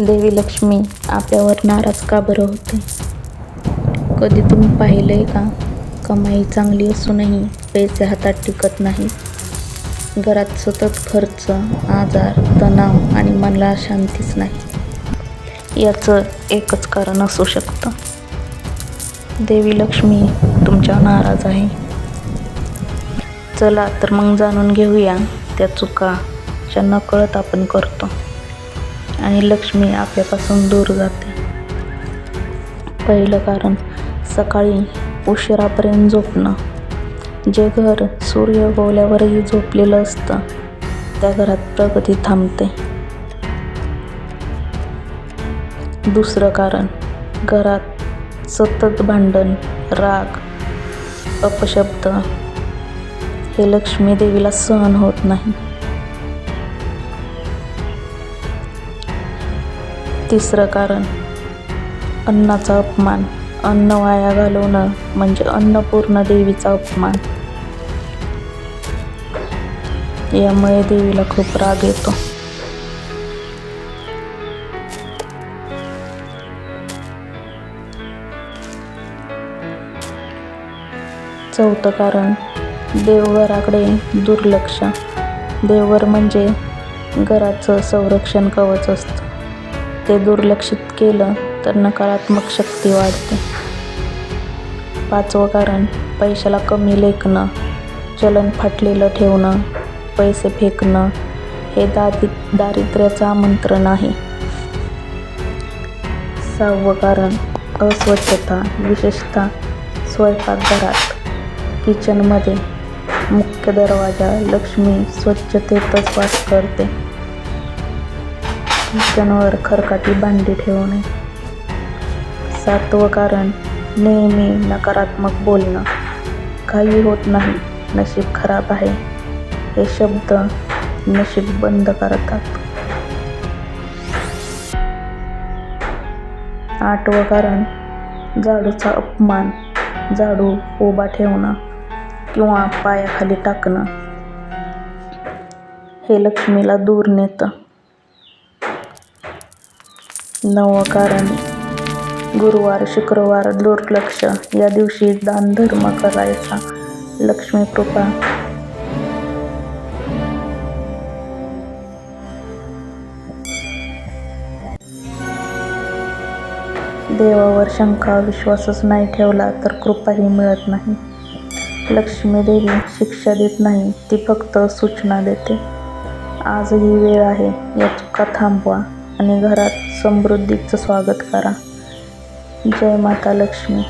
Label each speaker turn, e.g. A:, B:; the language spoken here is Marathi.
A: देवी लक्ष्मी आपल्यावर नाराज का बरं होते? कधी तुम्ही पाहिलंय का? कमाई चांगली असूनही पैसे हातात टिकत नाही. घरात सतत खर्च, आजार, तणाव आणि मनाला शांतीच नाही. याचं एकच कारण असू शकतं. देवी लक्ष्मी तुमच्यावर नाराज आहे. चला तर मग जाणून घेऊया त्या चुका ज्या नकळत आपण करतो आणि लक्ष्मी आपल्यापासून दूर जाते. पहिलं कारण, सकाळी उशिरापर्यंत झोपणं. जे घर सूर्य उगवल्यावरही झोपलेलं असतं त्या घरात प्रगती थांबते. दुसरं कारण, घरात सतत भांडण, राग, अपशब्द हे लक्ष्मी देवीला सहन होत नाही. तिसरं कारण, अन्नाचा अपमान. अन्न वाया घालवणं म्हणजे अन्नपूर्णा देवीचा अपमान. यामुळे देवीला खूप राग येतो. चौथं कारण, देवघराकडे दुर्लक्ष. देवघर म्हणजे घराचं संरक्षण कवच असतं. ते दुर्लक्षित केलं तर नकारात्मक शक्ती वाढते. पाचवं कारण, पैशाला कमी लेखणं. चलन फाटलेलं ठेवणं, पैसे फेकणं हे दारिद्र्याचं आमंत्रण आहे. सहावं कारण, अस्वच्छता, विशेषतः स्वयंपाकघरात. किचनमध्ये मुख्य दरवाजा लक्ष्मी स्वच्छतेतच वास करते. किचनवर खरकाटी भांडी ठेवू नये. सातवं कारण, नेहमी नकारात्मक बोलणं. काही होत नाही, नशीब खराब आहे हे शब्द नशीब बंद करतात. आठवं कारण, झाडूचा अपमान. झाडू उभा ठेवणं किंवा पायाखाली टाकणं हे लक्ष्मीला दूर नेतं. नववं कारण, गुरुवार, शुक्रवार दुर्लक्ष. या दिवशी दानधर्म करायचा. लक्ष्मी कृपा. देवावर शंका विश्वासच नाही ठेवला तर कृपाही मिळत नाही. लक्ष्मी देवी शिक्षा देत नाही, ती फक्त सूचना देते. आजही वेळ आहे, या चुका थांबवा आणि घरात समृद्धीचं स्वागत करा. जय माता लक्ष्मी.